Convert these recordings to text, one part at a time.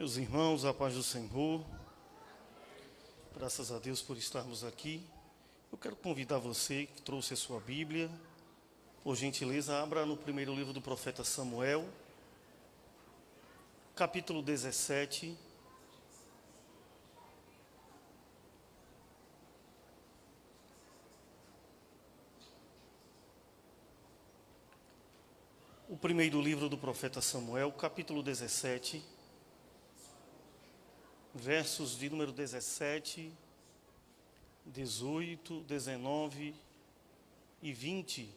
Meus irmãos, a paz do Senhor, graças a Deus por estarmos aqui. Eu quero convidar você que trouxe a sua Bíblia, por gentileza, abra no primeiro livro do profeta Samuel, capítulo 17. O primeiro livro do profeta Samuel, capítulo 17, versos de número 17, 18, 19 e 20.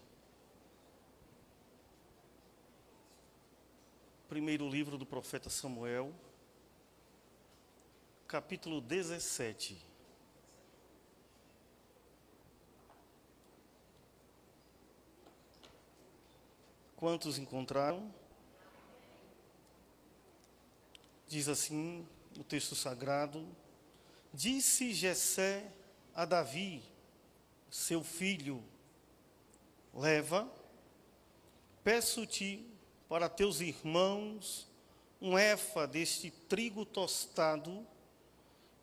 Primeiro livro do profeta Samuel, capítulo 17. Quantos encontraram? Diz assim o texto sagrado: Disse Jessé a Davi, seu filho: Leva, peço-te para teus irmãos um efa deste trigo tostado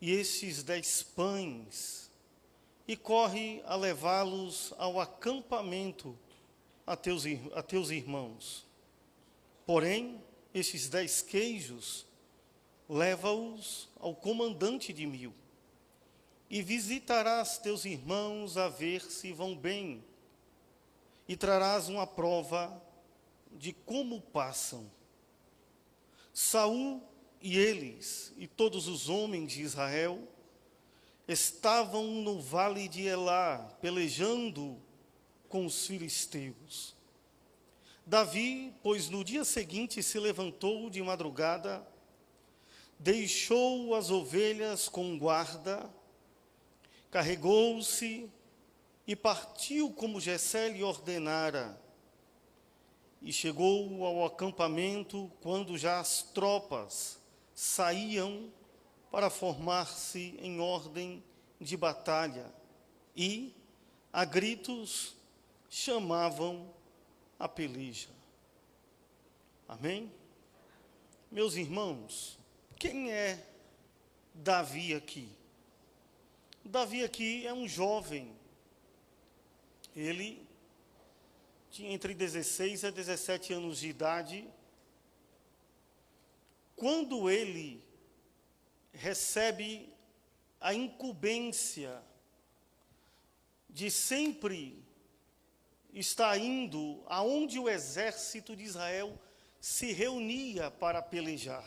e estes 10 pães, e corre a levá-los ao acampamento a teus irmãos. Porém, estes 10 queijos, leva-os ao comandante de 1000, e visitarás teus irmãos a ver se vão bem, e trarás uma prova de como passam. Saul e eles, e todos os homens de Israel, estavam no vale de Elá, pelejando com os filisteus. Davi, pois no dia seguinte se levantou de madrugada, deixou as ovelhas com guarda, carregou-se e partiu como Jessé lhe ordenara. E chegou ao acampamento quando já as tropas saíam para formar-se em ordem de batalha e, a gritos, chamavam a peleja. Amém? Meus irmãos, quem é Davi aqui? Davi aqui é um jovem. Ele tinha entre 16 a 17 anos de idade quando ele recebe a incumbência de sempre está indo aonde o exército de Israel se reunia para pelejar.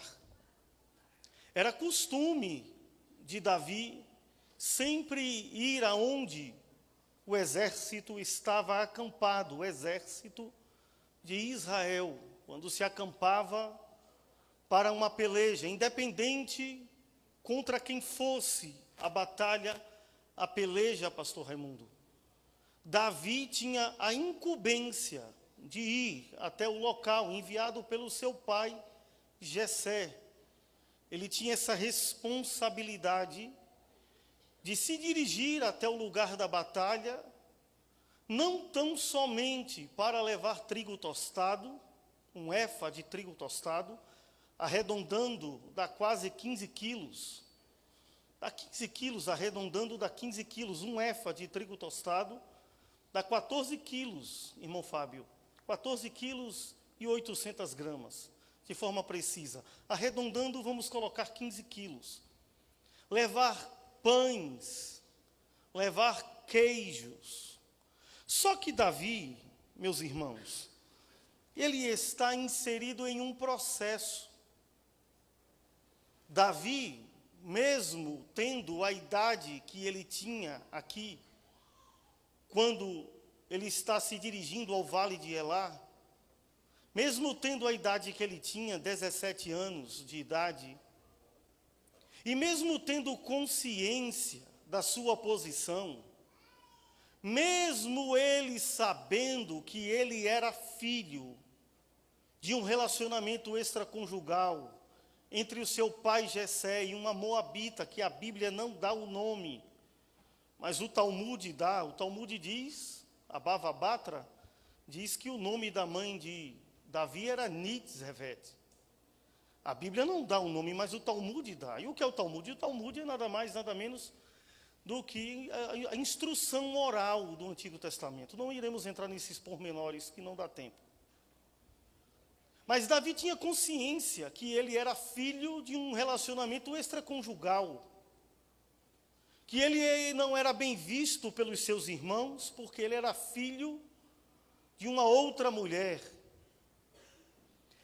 Era costume de Davi sempre ir aonde o exército estava acampado, o exército de Israel, quando se acampava para uma peleja, independente contra quem fosse a batalha, a peleja, pastor Raimundo. Davi tinha a incumbência de ir até o local enviado pelo seu pai, Jessé. Ele tinha essa responsabilidade de se dirigir até o lugar da batalha, não tão somente para levar trigo tostado, um efa de trigo tostado, arredondando dá quase 15 quilos, dá 15 quilos, arredondando dá 15 quilos, um efa de trigo tostado, dá 14 quilos, irmão Fábio, 14 quilos e 800 gramas, de forma precisa. Arredondando, vamos colocar 15 quilos. Levar pães, levar queijos. Só que Davi, meus irmãos, ele está inserido em um processo. Davi, mesmo tendo a idade que ele tinha aqui, quando ele está se dirigindo ao vale de Elá, mesmo tendo a idade que ele tinha, 17 anos de idade, e mesmo tendo consciência da sua posição, mesmo ele sabendo que ele era filho de um relacionamento extraconjugal entre o seu pai Jessé e uma moabita, que a Bíblia não dá o nome, mas o Talmud dá. O Talmud diz, a Bava Batra, diz que o nome da mãe de Davi era Nitzhevet. A Bíblia não dá o nome, mas o Talmud dá. E o que é o Talmud? O Talmud é nada mais, nada menos do que a instrução oral do Antigo Testamento. Não iremos entrar nesses pormenores, que não dá tempo. Mas Davi tinha consciência que ele era filho de um relacionamento extraconjugal, que ele não era bem visto pelos seus irmãos, porque ele era filho de uma outra mulher.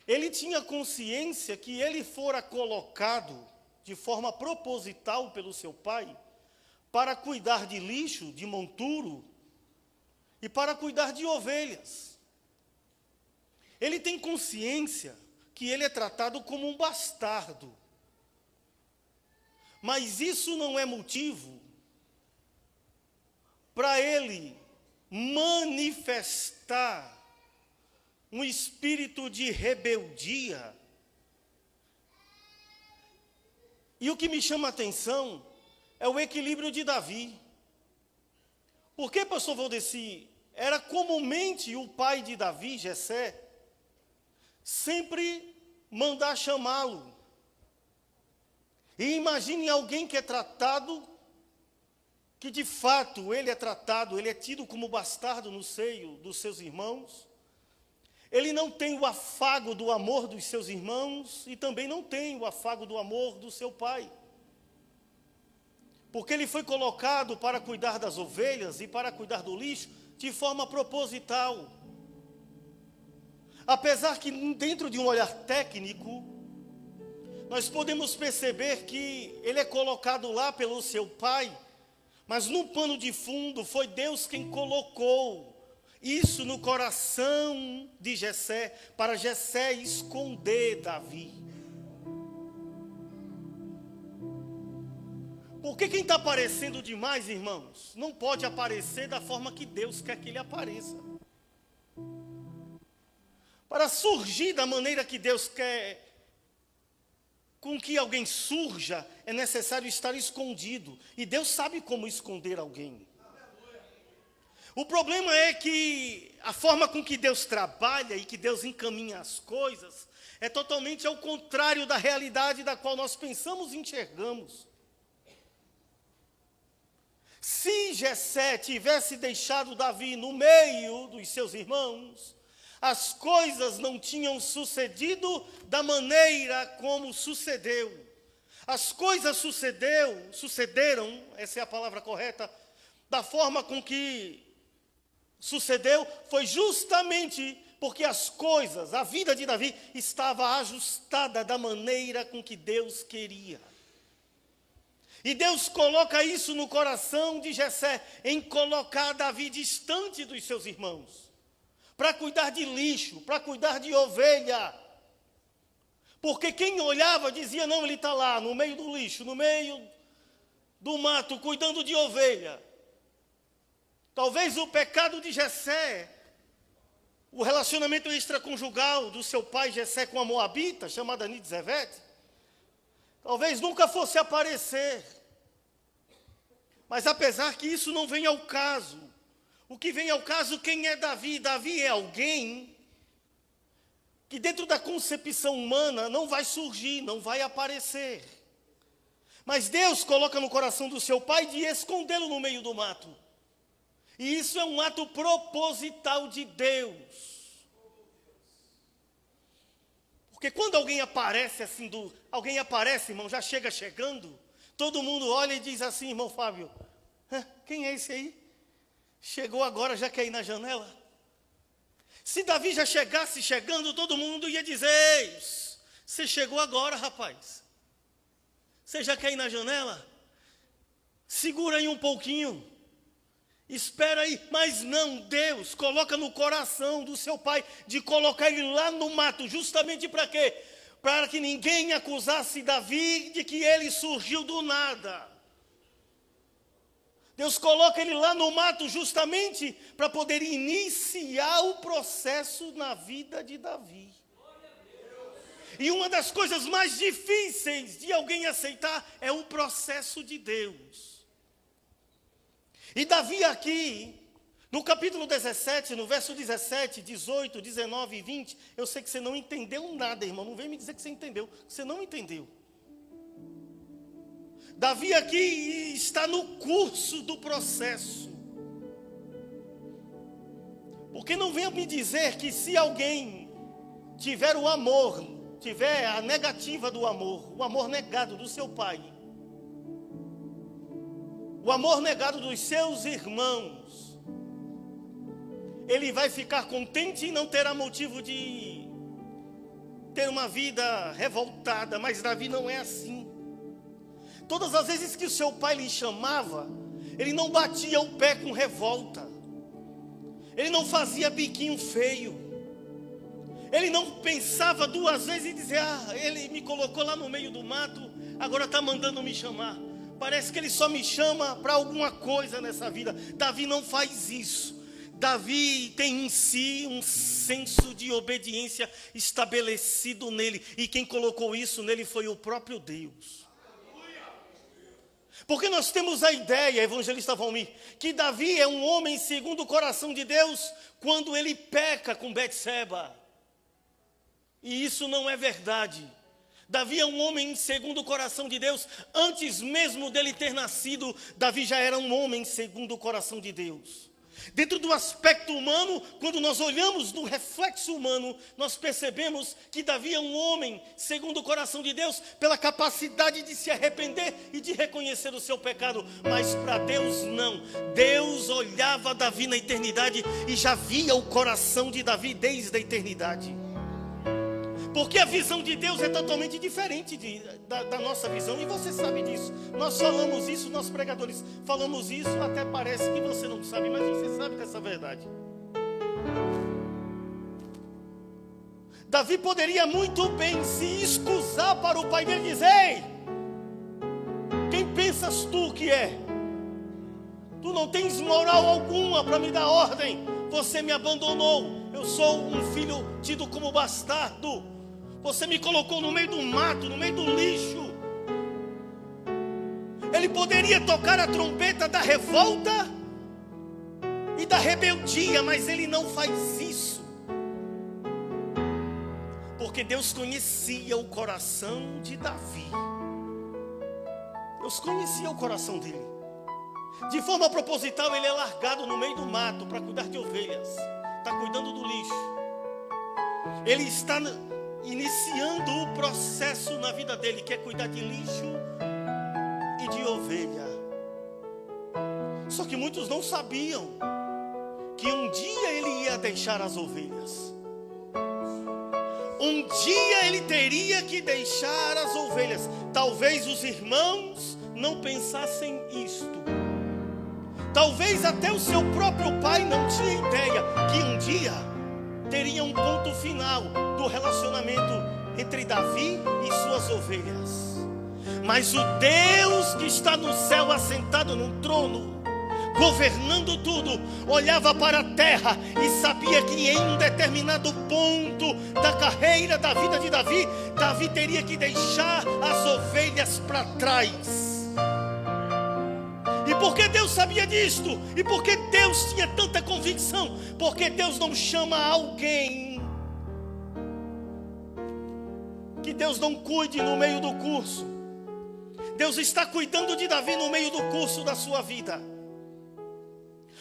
Ele tinha consciência que ele fora colocado de forma proposital pelo seu pai para cuidar de lixo, de monturo e para cuidar de ovelhas. Ele tem consciência que ele é tratado como um bastardo. Mas isso não é motivo para ele manifestar um espírito de rebeldia. E o que me chama a atenção é o equilíbrio de Davi. Porque, pastor Valdeci, era comumente o pai de Davi, Jessé, sempre mandar chamá-lo. E imagine alguém que é tratado, que de fato ele é tratado, ele é tido como bastardo no seio dos seus irmãos. Ele não tem o afago do amor dos seus irmãos e também não tem o afago do amor do seu pai. Porque ele foi colocado para cuidar das ovelhas e para cuidar do lixo de forma proposital. Apesar que dentro de um olhar técnico, nós podemos perceber que ele é colocado lá pelo seu pai, mas no pano de fundo foi Deus quem colocou isso no coração de Jessé, para Jessé esconder Davi. Porque quem está aparecendo demais, irmãos, não pode aparecer da forma que Deus quer que ele apareça. Para surgir da maneira que Deus quer com que alguém surja, é necessário estar escondido. E Deus sabe como esconder alguém. O problema é que a forma com que Deus trabalha e que Deus encaminha as coisas é totalmente ao contrário da realidade da qual nós pensamos e enxergamos. Se Jessé tivesse deixado Davi no meio dos seus irmãos, as coisas não tinham sucedido da maneira como sucedeu. As coisas sucederam, essa é a palavra correta, da forma com que sucedeu, foi justamente porque as coisas, a vida de Davi, estava ajustada da maneira com que Deus queria. E Deus coloca isso no coração de Jessé, em colocar Davi distante dos seus irmãos, para cuidar de lixo, para cuidar de ovelha. Porque quem olhava dizia, não, ele está lá, no meio do lixo, no meio do mato, cuidando de ovelha. Talvez o pecado de Jessé, o relacionamento extraconjugal do seu pai Jessé com a moabita, chamada Nitzevete, talvez nunca fosse aparecer. Mas apesar que isso não vem ao caso, o que vem ao caso, quem é Davi? Davi é alguém que dentro da concepção humana não vai surgir, não vai aparecer. Mas Deus coloca no coração do seu pai de escondê-lo no meio do mato. E isso é um ato proposital de Deus. Porque quando alguém aparece assim, alguém aparece, irmão, já chega chegando, todo mundo olha e diz assim, irmão Fábio, quem é esse aí? Chegou agora, já quer ir na janela? Se Davi já chegasse chegando, todo mundo ia dizer, ei, você chegou agora, rapaz. Você já quer ir na janela? Segura aí um pouquinho. Espera aí, mas não, Deus coloca no coração do seu pai de colocar ele lá no mato, justamente para quê? Para que ninguém acusasse Davi de que ele surgiu do nada. Deus coloca ele lá no mato justamente para poder iniciar o processo na vida de Davi. E uma das coisas mais difíceis de alguém aceitar é o processo de Deus. E Davi aqui, No capítulo 17, no verso 17, 18, 19 e 20, eu sei que você não entendeu nada, irmão. Não vem me dizer que você entendeu, você não entendeu. Davi aqui está no curso do processo. Porque não venha me dizer que se alguém tiver o amor, tiver a negativa do amor, o amor negado do seu pai, o amor negado dos seus irmãos, ele vai ficar contente e não terá motivo de ter uma vida revoltada. Mas Davi não é assim. Todas as vezes que o seu pai lhe chamava, ele não batia o pé com revolta. Ele não fazia biquinho feio. Ele não pensava duas vezes e dizia: ele me colocou lá no meio do mato, agora está mandando me chamar. Parece que ele só me chama para alguma coisa nessa vida. Davi não faz isso. Davi tem em si um senso de obediência estabelecido nele. E quem colocou isso nele foi o próprio Deus. Porque nós temos a ideia, evangelista Valmir, que Davi é um homem segundo o coração de Deus quando ele peca com Betseba. E isso não é verdade. Davi é um homem segundo o coração de Deus. Antes mesmo dele ter nascido, Davi já era um homem segundo o coração de Deus. Dentro do aspecto humano, quando nós olhamos no reflexo humano, nós percebemos que Davi é um homem segundo o coração de Deus, pela capacidade de se arrepender e de reconhecer o seu pecado. Mas para Deus não. Deus olhava Davi na eternidade e já via o coração de Davi desde a eternidade. Porque a visão de Deus é totalmente diferente da nossa visão, e você sabe disso. Nós falamos isso, nós pregadores falamos isso, até parece que você não sabe, mas você sabe dessa verdade. Davi poderia muito bem se excusar para o pai dele e dizer: ei, quem pensas tu que é? Tu não tens moral alguma para me dar ordem, você me abandonou, eu sou um filho tido como bastardo. Você me colocou no meio do mato, no meio do lixo. Ele poderia tocar a trombeta da revolta e da rebeldia, mas ele não faz isso. Porque Deus conhecia o coração de Davi. Deus conhecia o coração dele. De forma proposital, ele é largado no meio do mato para cuidar de ovelhas. Está cuidando do lixo. Ele está iniciando o processo na vida dele, que é cuidar de lixo e de ovelha. Só que muitos não sabiam que um dia ele ia deixar as ovelhas. Um dia ele teria que deixar as ovelhas. Talvez os irmãos não pensassem isto. Talvez até o seu próprio pai não tinha ideia que um dia teria um ponto final do relacionamento entre Davi e suas ovelhas. Mas o Deus que está no céu assentado no trono, governando tudo, olhava para a terra e sabia que em um determinado ponto da carreira da vida de Davi, Davi teria que deixar as ovelhas para trás. E por que Deus sabia disto? E por que Deus tinha tanta convicção? Porque Deus não chama alguém que Deus não cuide no meio do curso. Deus está cuidando de Davi no meio do curso da sua vida.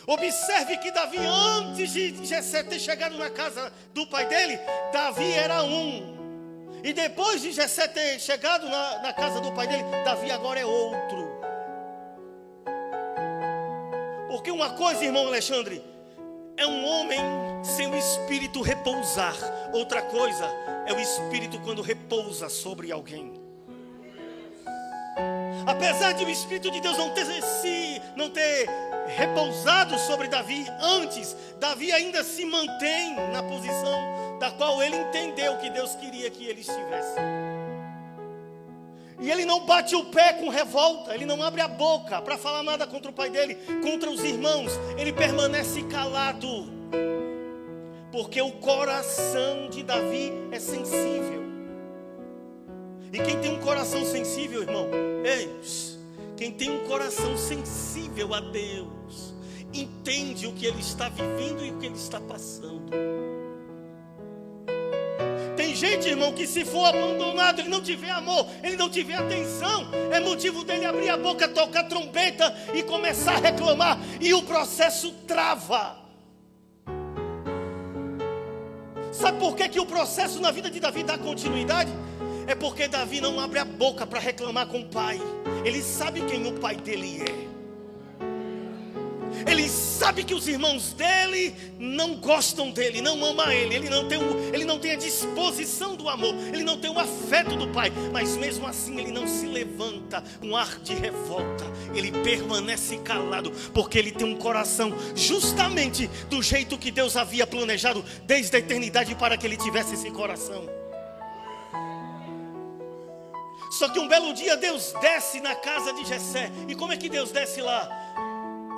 Observe que Davi, antes de Jessé ter chegado na casa do pai dele, Davi era um. E depois de Jessé ter chegado na casa do pai dele, Davi agora é outro. Porque uma coisa, irmão Alexandre, é um homem sem o Espírito repousar. Outra coisa é o Espírito quando repousa sobre alguém. Apesar de o Espírito de Deus não ter repousado sobre Davi antes, Davi ainda se mantém na posição da qual ele entendeu que Deus queria que ele estivesse. E ele não bate o pé com revolta, ele não abre a boca para falar nada contra o pai dele, contra os irmãos. Ele permanece calado, porque o coração de Davi é sensível. E quem tem um coração sensível, irmão, quem tem um coração sensível a Deus, entende o que ele está vivendo e o que ele está passando. Tem gente, irmão, que se for abandonado, ele não tiver amor, ele não tiver atenção, é motivo dele abrir a boca, tocar trombeta e começar a reclamar, e o processo trava. Sabe por que o processo na vida de Davi dá continuidade? É porque Davi não abre a boca para reclamar com o pai. Ele sabe quem o pai dele é. Ele sabe que os irmãos dele não gostam dele, não amam ele. Ele não tem a disposição do amor, ele não tem o afeto do pai. Mas mesmo assim ele não se levanta com ar de revolta. Ele permanece calado, porque ele tem um coração justamente do jeito que Deus havia planejado desde a eternidade para que ele tivesse esse coração. Só que um belo dia Deus desce na casa de Jessé. E como é que Deus desce lá?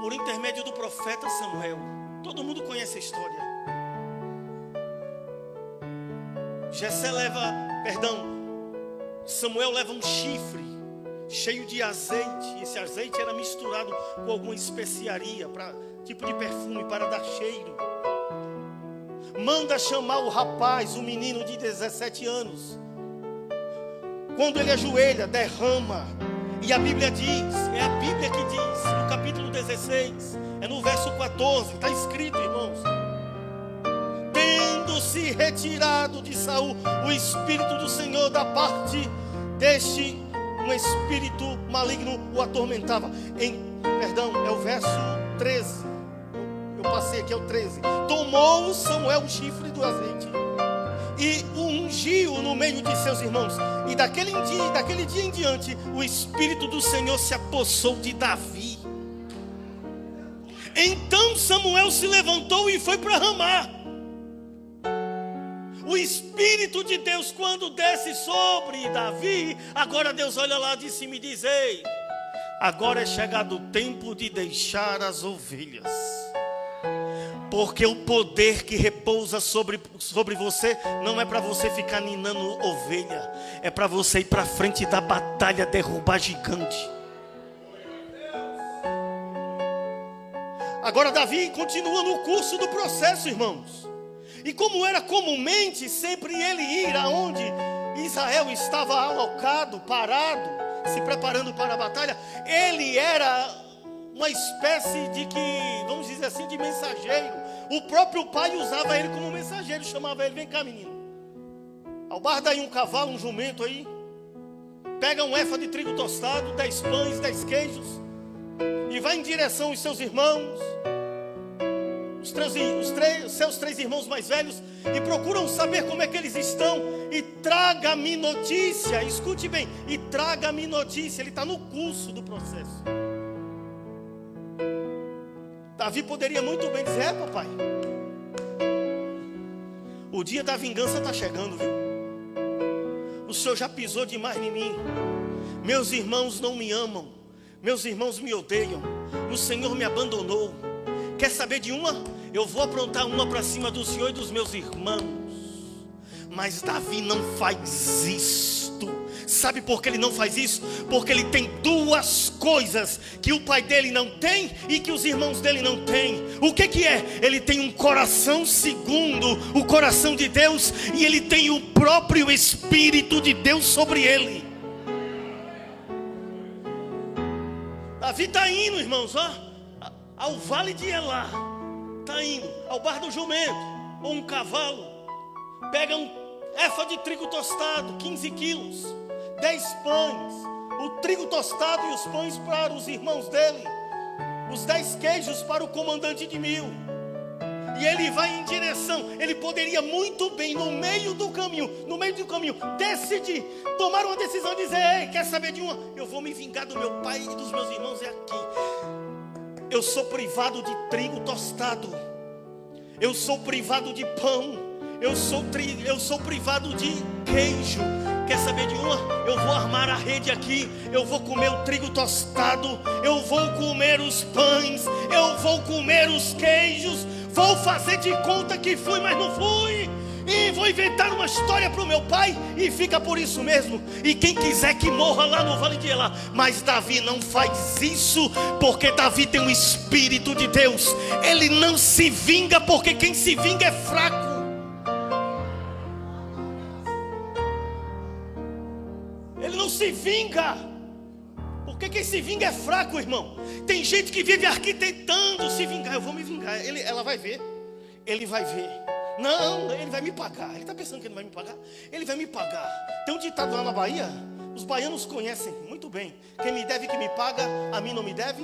Por intermédio do profeta Samuel. Todo mundo conhece a história. Samuel leva um chifre cheio de azeite. Esse azeite era misturado com alguma especiaria, tipo de perfume, para dar cheiro. Manda chamar o rapaz, um menino de 17 anos. Quando ele ajoelha, derrama. E a Bíblia diz, é a Bíblia que diz, no capítulo 16, é no verso 14, está escrito, irmãos: tendo-se retirado de Saul o Espírito do Senhor da parte deste, um espírito maligno o atormentava. É o verso 13, eu passei aqui, é o 13. Tomou Samuel o chifre do azeite e o ungiu no meio de seus irmãos. E daquele dia em diante, o Espírito do Senhor se apossou de Davi. Então Samuel se levantou e foi para Ramá. O Espírito de Deus, quando desce sobre Davi, agora Deus olha lá de cima e diz: ei, agora é chegado o tempo de deixar as ovelhas. Porque o poder que repousa sobre você não é para você ficar ninando ovelha, é para você ir para frente da batalha, derrubar gigante. Agora Davi continua no curso do processo, irmãos. E como era comumente sempre ele ir aonde Israel estava alocado, parado, se preparando para a batalha, ele era uma espécie de vamos dizer assim, de mensageiro. O próprio pai usava ele como mensageiro, chamava ele: vem cá, menino, albarda aí um cavalo, um jumento aí, pega um efa de trigo tostado, 10 pães, 10 queijos, e vai em direção aos seus irmãos, seus 3 irmãos mais velhos, e procuram saber como é que eles estão, e traga-me notícia. Escute bem, e traga-me notícia. Ele está no curso do processo. Davi poderia muito bem dizer: papai, o dia da vingança está chegando, viu? O Senhor já pisou demais em mim. Meus irmãos não me amam, meus irmãos me odeiam, o Senhor me abandonou. Quer saber de uma? Eu vou aprontar uma para cima do Senhor e dos meus irmãos. Mas Davi não faz isto. Sabe por que ele não faz isso? Porque ele tem 2 coisas que o pai dele não tem e que os irmãos dele não têm. O que é? Ele tem um coração segundo o coração de Deus, e ele tem o próprio Espírito de Deus sobre ele. Davi está indo, irmãos, ao vale de Elá. Está indo ao bar do jumento ou um cavalo. Pega um efa de trigo tostado, 15 quilos, 10 pães, o trigo tostado e os pães para os irmãos dele, os 10 queijos para o comandante de 1000. E ele vai em direção. Ele poderia muito bem, no meio do caminho, decidir, tomar uma decisão e dizer: ei, quer saber de uma? Eu vou me vingar do meu pai e dos meus irmãos, é aqui. Eu sou privado de trigo tostado, eu sou privado de pão, eu sou privado de queijo. Quer saber de uma? Eu vou armar a rede aqui, eu vou comer o trigo tostado, eu vou comer os pães, eu vou comer os queijos, vou fazer de conta que fui, mas não fui. vou inventar uma história para o meu pai e fica por isso mesmo. E quem quiser que morra lá no vale de Elá. Mas Davi não faz isso, porque Davi tem o Espírito de Deus. Ele não se vinga, porque quem se vinga é fraco. Ele não se vinga, porque quem se vinga é fraco, irmão. Tem gente que vive arquitetando se vingar. Eu vou me vingar. Ela vai ver. Ele vai ver. Não, ele vai me pagar. Ele está pensando que ele vai me pagar? Ele vai me pagar. Tem um ditado lá na Bahia. Os baianos conhecem muito bem. Quem me deve que me paga, a mim não me deve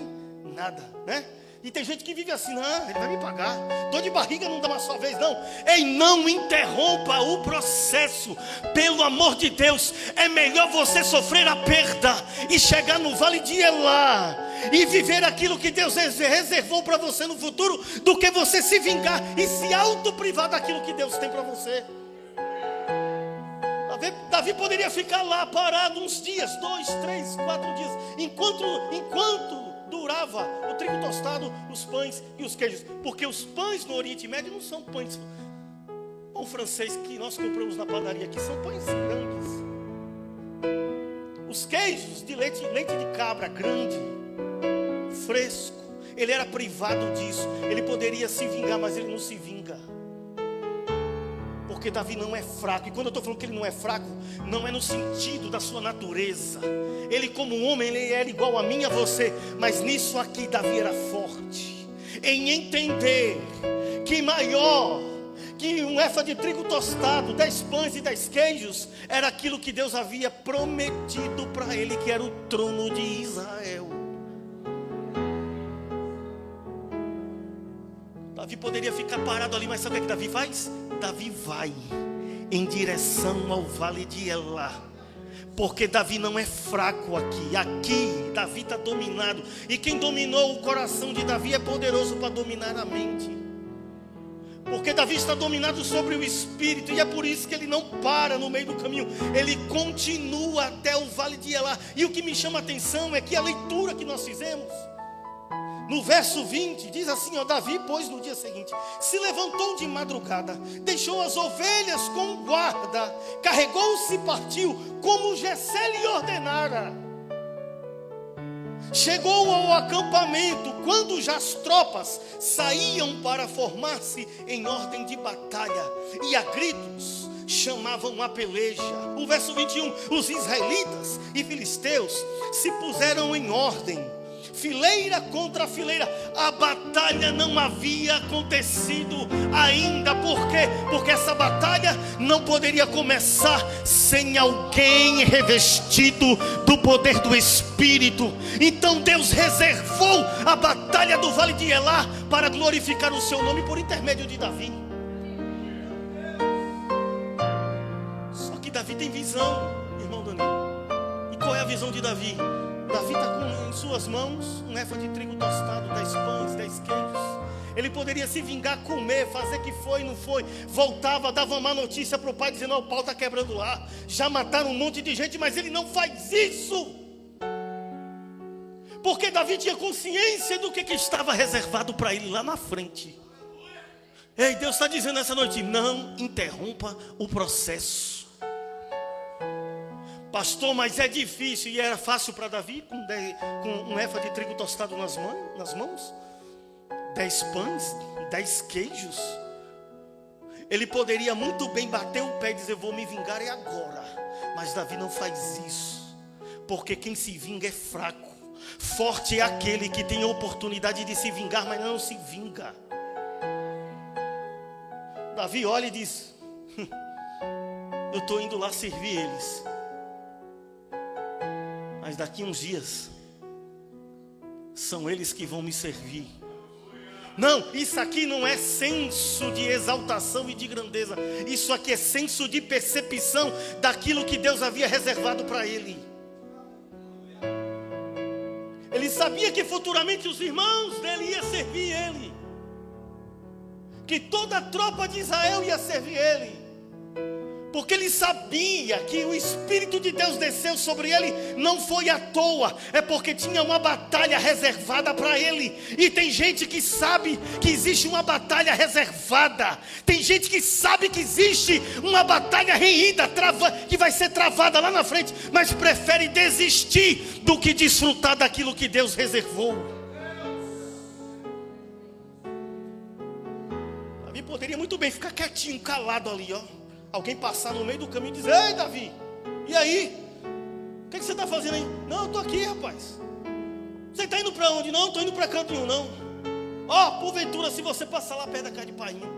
nada, né? E tem gente que vive assim, não, ele vai me pagar. Dor de barriga não dá uma só vez, não. Ei, não interrompa o processo. Pelo amor de Deus, é melhor você sofrer a perda e chegar no vale de Elá e viver aquilo que Deus reservou para você no futuro, do que você se vingar e se autoprivar daquilo que Deus tem para você. Davi poderia ficar lá parado uns dias, 2, 3, 4 dias, enquanto durava o trigo tostado, os pães e os queijos. Porque os pães no Oriente Médio não são pães pão francês que nós compramos na padaria aqui, são pães grandes. Os queijos de leite de cabra grande, fresco. Ele era privado disso. Ele poderia se vingar, mas ele não se vinga, porque Davi não é fraco. E quando eu estou falando que ele não é fraco, não é no sentido da sua natureza. Ele como homem, ele era igual a mim e a você. Mas nisso aqui Davi era forte, em entender que maior que um efa de trigo tostado, 10 pães e 10 queijos, era aquilo que Deus havia prometido para ele, que era o trono de Israel. Davi poderia ficar parado ali, mas sabe o que Davi faz? Davi vai em direção ao vale de Elá, porque Davi não é fraco aqui. Aqui Davi está dominado, e quem dominou o coração de Davi é poderoso para dominar a mente, porque Davi está dominado sobre o Espírito, e é por isso que ele não para no meio do caminho, ele continua até o vale de Elá. E o que me chama a atenção é que a leitura que nós fizemos no verso 20, diz assim, ó: Davi, pois, no dia seguinte, se levantou de madrugada, deixou as ovelhas com guarda, carregou-se e partiu, como Jessé lhe ordenara. Chegou ao acampamento, quando já as tropas saíam para formar-se em ordem de batalha, e a gritos chamavam a peleja. O verso 21, os israelitas e filisteus se puseram em ordem, fileira contra fileira. A batalha não havia acontecido ainda. Por quê? Porque essa batalha não poderia começar sem alguém revestido do poder do Espírito. Então Deus reservou a batalha do vale de Elá para glorificar o seu nome por intermédio de Davi. Só que Davi tem visão, irmão Danilo. E qual é a visão de Davi? Davi está com em suas mãos um efa de trigo tostado, 10 pães, 10 queijos. Ele poderia se vingar, comer, fazer que foi, não foi. Voltava, dava uma má notícia para o pai, dizendo: o pau está quebrando lá. Já mataram um monte de gente, mas ele não faz isso. Porque Davi tinha consciência do que estava reservado para ele lá na frente. Ei, Deus está dizendo essa noite: não interrompa o processo. Pastor, mas é difícil. E era fácil para Davi, com um efa de trigo tostado nas mãos, 10 pães, 10 queijos. Ele poderia muito bem bater o pé e dizer: vou me vingar agora. Mas Davi não faz isso, porque quem se vinga é fraco. Forte é aquele que tem a oportunidade de se vingar, mas não se vinga. Davi olha e diz: eu estou indo lá servir eles, mas daqui uns dias são eles que vão me servir. Não, isso aqui não é senso de exaltação e de grandeza. Isso aqui é senso de percepção daquilo que Deus havia reservado para ele. Ele sabia que futuramente os irmãos dele iam servir ele, que toda a tropa de Israel ia servir ele. Porque ele sabia que o Espírito de Deus desceu sobre ele, não foi à toa, é porque tinha uma batalha reservada para ele. E tem gente que sabe que existe uma batalha reservada, tem gente que sabe que existe uma batalha renhida, que vai ser travada lá na frente, mas prefere desistir do que desfrutar daquilo que Deus reservou. Davi poderia muito bem ficar quietinho, calado ali, ó. Alguém passar no meio do caminho e dizer: ei, Davi, e aí? O que você está fazendo aí? Não, eu estou aqui, rapaz. Você está indo para onde? Não, estou indo para canto nenhum, não. Ó, porventura, se você passar lá perto da casa de Painho.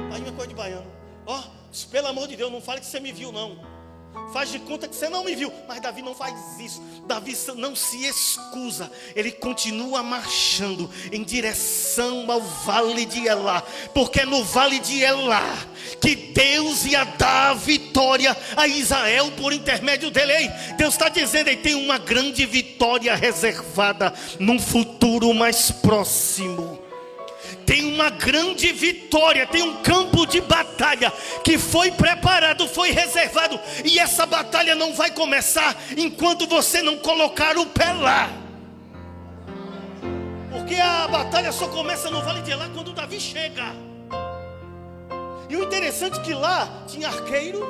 Painho é coisa de baiano. Ó, pelo amor de Deus, não fale que você me viu, não. Faz de conta que você não me viu. Mas Davi não faz isso. Davi não se excusa. Ele continua marchando em direção ao vale de Elá. Porque é no vale de Elá que Deus ia dar a vitória a Israel por intermédio dele. Ei, Deus está dizendo, ele tem uma grande vitória reservada num futuro mais próximo. Tem uma grande vitória, tem um campo de batalha que foi preparado, foi reservado. E essa batalha não vai começar enquanto você não colocar o pé lá. Porque a batalha só começa no Vale de Elá quando Davi chega. E o interessante é que lá tinha arqueiro,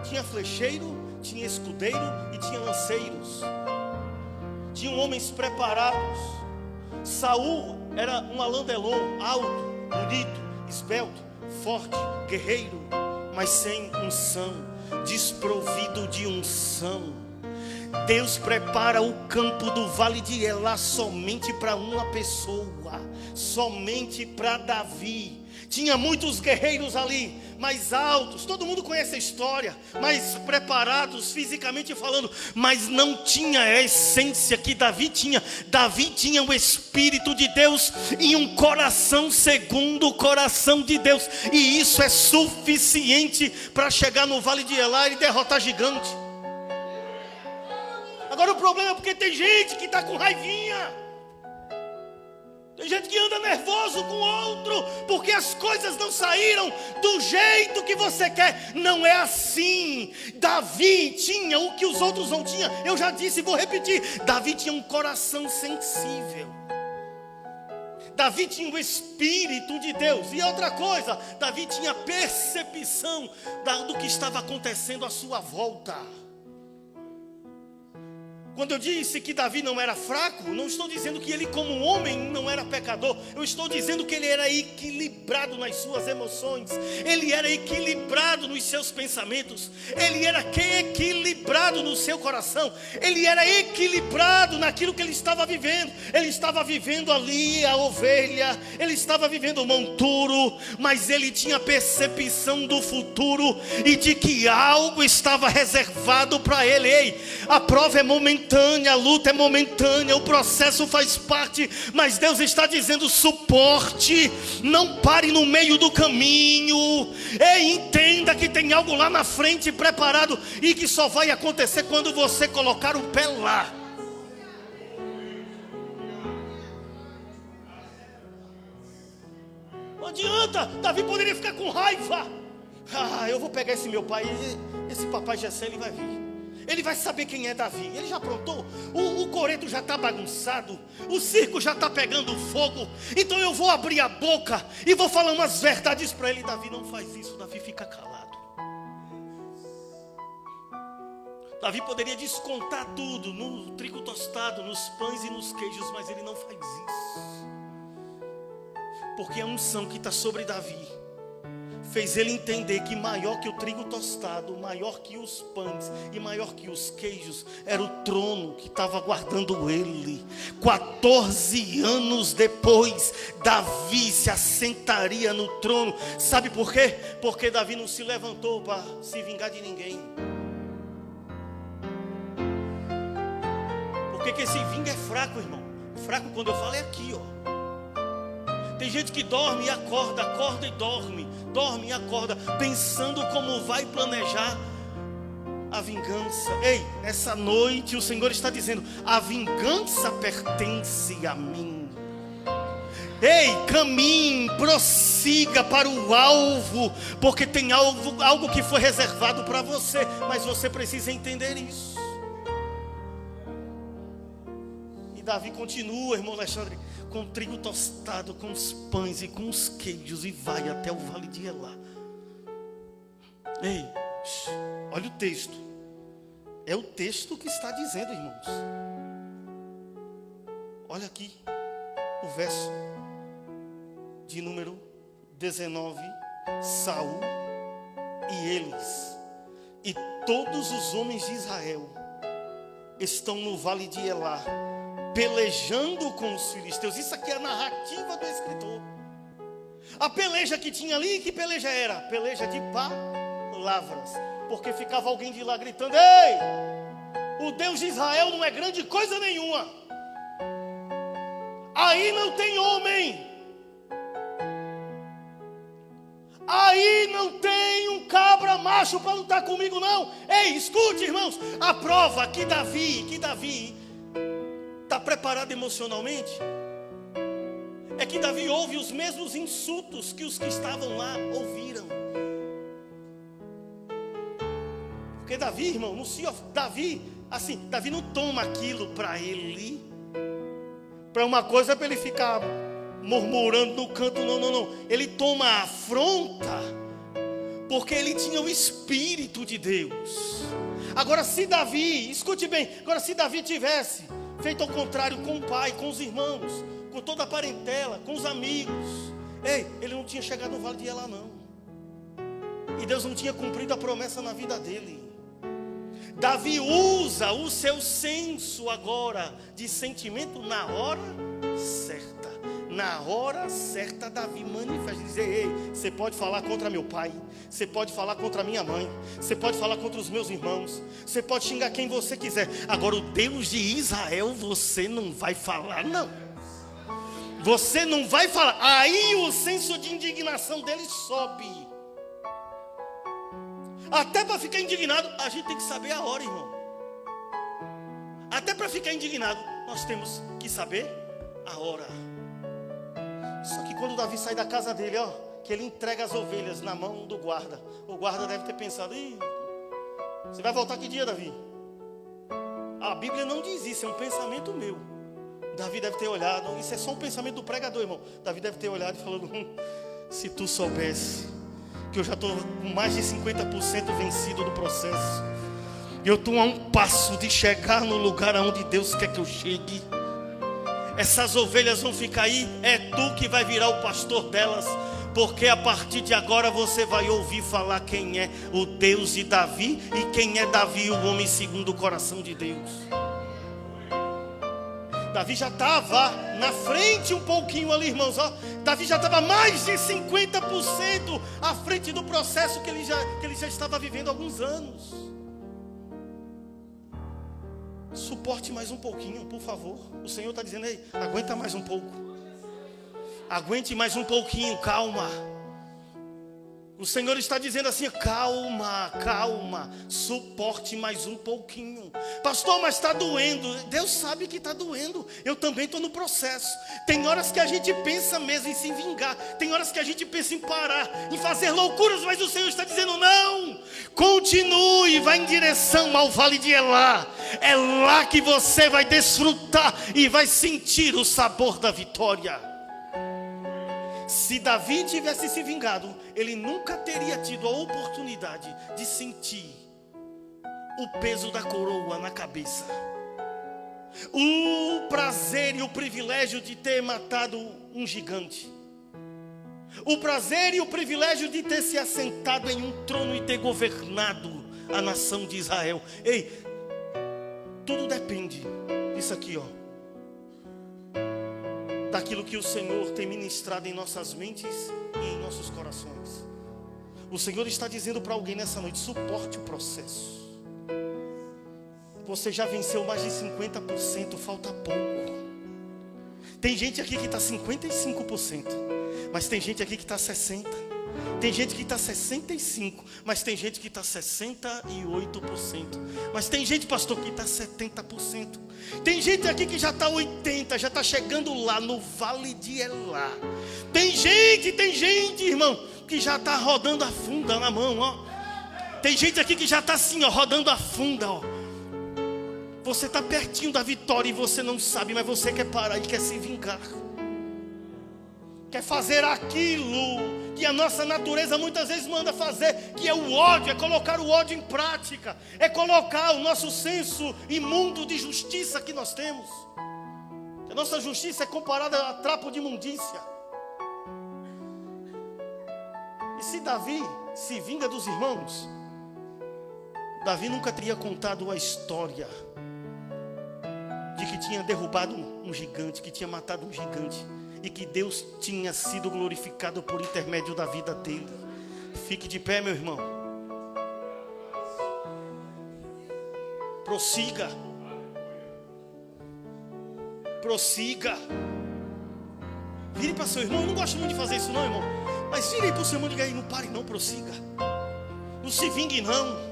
tinha flecheiro, tinha escudeiro e tinha lanceiros. Tinham homens preparados. Saul era um Alain-Delon, alto, bonito, esbelto, forte, guerreiro, mas sem unção, desprovido de unção. Deus prepara o campo do Vale de Elá somente para uma pessoa, somente para Davi. Tinha muitos guerreiros ali, mais altos, todo mundo conhece a história, mais preparados fisicamente falando, mas não tinha a essência que Davi tinha. Davi tinha o Espírito de Deus e um coração segundo o coração de Deus, e isso é suficiente para chegar no Vale de Elá e derrotar gigante. Agora o problema é porque tem gente que está com raivinha. Tem gente que anda nervoso com o outro, porque as coisas não saíram do jeito que você quer. Não é assim. Davi tinha o que os outros não tinham. Eu já disse e vou repetir. Davi tinha um coração sensível. Davi tinha o Espírito de Deus. E outra coisa, Davi tinha percepção do que estava acontecendo à sua volta. Quando eu disse que Davi não era fraco, não estou dizendo que ele como homem não era pecador. Eu estou dizendo que ele era equilibrado nas suas emoções. Ele era equilibrado nos seus pensamentos. Ele era equilibrado no seu coração. Ele era equilibrado naquilo que ele estava vivendo. Ele estava vivendo ali a ovelha. Ele estava vivendo o monturo. Mas ele tinha percepção do futuro e de que algo estava reservado para ele. Ei, a prova é momentânea. A luta é momentânea, o processo faz parte, mas Deus está dizendo: suporte, não pare no meio do caminho. Entenda que tem algo lá na frente preparado e que só vai acontecer quando você colocar o pé lá. Não adianta. Davi poderia ficar com raiva. Eu vou pegar esse meu pai, esse papai Jessé, ele vai vir. Ele vai saber quem é Davi. Ele já aprontou. O coreto já está bagunçado. O circo já está pegando fogo. Então eu vou abrir a boca e vou falar umas verdades para ele. Davi não faz isso. Davi fica calado. Davi poderia descontar tudo no trigo tostado, nos pães e nos queijos, mas ele não faz isso. Porque a unção que está sobre Davi fez ele entender que maior que o trigo tostado, maior que os pães e maior que os queijos, era o trono que estava guardando ele. 14 anos depois, Davi se assentaria no trono. Sabe por quê? Porque Davi não se levantou para se vingar de ninguém. Porque que esse vinga é fraco, irmão. Fraco, quando eu falo, é aqui, ó. Tem gente que dorme e acorda, acorda e dorme e acorda, pensando como vai planejar a vingança. Ei, essa noite o Senhor está dizendo: a vingança pertence a mim. Ei, caminhe, prossiga. siga para o alvo, porque tem algo que foi reservado para você, mas você precisa entender isso. E Davi continua, irmão Alexandre, com trigo tostado, com os pães e com os queijos, e vai até o vale de Elá. Ei, olha o texto. É o texto que está dizendo, irmãos. Olha aqui o verso de número 19. Saul e eles e todos os homens de Israel estão no vale de Elá, pelejando com os filisteus. Isso aqui é a narrativa do escritor. A peleja que tinha ali, que peleja era? Peleja de palavras. Porque ficava alguém de lá gritando: ei, o Deus de Israel não é grande coisa nenhuma. Aí não tem homem. Aí não tem um cabra macho para lutar comigo, não. Ei, escute, irmãos. A prova que Davi está preparado emocionalmente é que Davi ouve os mesmos insultos que os que estavam lá ouviram. Porque Davi, irmão, Davi não toma aquilo para ele, para uma coisa para ele ficar murmurando no canto, não. Ele toma a afronta, porque ele tinha o Espírito de Deus. Agora, se Davi, escute bem, se Davi tivesse feito ao contrário com o pai, com os irmãos, com toda a parentela, com os amigos, ele não tinha chegado no vale de Elá, não. E Deus não tinha cumprido a promessa na vida dele. Davi usa o seu senso agora de sentimento na hora certa. Na hora certa, Davi manifesta, diz: ei, você pode falar contra meu pai, você pode falar contra minha mãe, você pode falar contra os meus irmãos, você pode xingar quem você quiser. Agora, o Deus de Israel, você não vai falar, não. Você não vai falar. Aí o senso de indignação dele sobe. Até para ficar indignado, a gente tem que saber a hora, irmão. Até para ficar indignado, nós temos que saber a hora. Só que quando Davi sai da casa dele, que ele entrega as ovelhas na mão do guarda, o guarda deve ter pensado: ih, você vai voltar que dia, Davi? A Bíblia não diz isso, é um pensamento meu. Davi deve ter olhado, isso é só um pensamento do pregador, irmão. Davi deve ter olhado e falado: se tu soubesse que eu já estou com mais de 50% vencido do processo, eu estou a um passo de chegar no lugar aonde Deus quer que eu chegue. Essas ovelhas vão ficar aí, é tu que vai virar o pastor delas, porque a partir de agora você vai ouvir falar quem é o Deus de Davi e quem é Davi, o homem segundo o coração de Deus. Davi já estava na frente um pouquinho ali, irmãos. Davi já estava mais de 50% à frente do processo que ele já estava vivendo há alguns anos. Suporte mais um pouquinho, por favor. O Senhor está dizendo: ei, aguenta mais um pouco. Aguente mais um pouquinho, calma. O Senhor está dizendo assim: calma, suporte mais um pouquinho. Pastor, mas está doendo. Deus sabe que está doendo. Eu também estou no processo. Tem horas que a gente pensa mesmo em se vingar. Tem horas que a gente pensa em parar, em fazer loucuras. Mas o Senhor está dizendo: não, continue, vá em direção ao vale de Elá. É lá que você vai desfrutar e vai sentir o sabor da vitória. Se Davi tivesse se vingado, ele nunca teria tido a oportunidade de sentir o peso da coroa na cabeça, o prazer e o privilégio de ter matado um gigante, o prazer e o privilégio de ter se assentado em um trono e ter governado a nação de Israel. Ei, tudo depende disso aqui, daquilo que o Senhor tem ministrado em nossas mentes e em nossos corações. O Senhor está dizendo para alguém nessa noite: suporte o processo. Você já venceu mais de 50%, falta pouco. Tem gente aqui que está 55%, mas tem gente aqui que está 60%. Tem gente que está 65%, mas tem gente que está 68%. Mas tem gente, pastor, que está 70%. Tem gente aqui que já está 80%, já está chegando lá no Vale de Elá. Tem gente, irmão, que já está rodando a funda na mão, ó. Tem gente aqui que já está assim, ó, rodando a funda, ó. Você está pertinho da vitória e você não sabe, mas você quer parar e quer se vingar. Quer fazer aquilo que a nossa natureza muitas vezes manda fazer, que é o ódio, é colocar o ódio em prática, é colocar o nosso senso imundo de justiça que nós temos. A nossa justiça é comparada a trapo de imundícia. E se Davi se vinga dos irmãos, Davi nunca teria contado a história de que tinha derrubado um gigante, que tinha matado um gigante, e que Deus tinha sido glorificado por intermédio da vida dele. Fique de pé, meu irmão. Prossiga. Prossiga. Vire para seu irmão. Eu não gosto muito de fazer isso não, irmão, mas vire para o seu irmão e diga aí: não pare não, prossiga. Não se vingue não.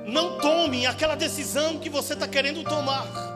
Não tome aquela decisão que você está querendo tomar.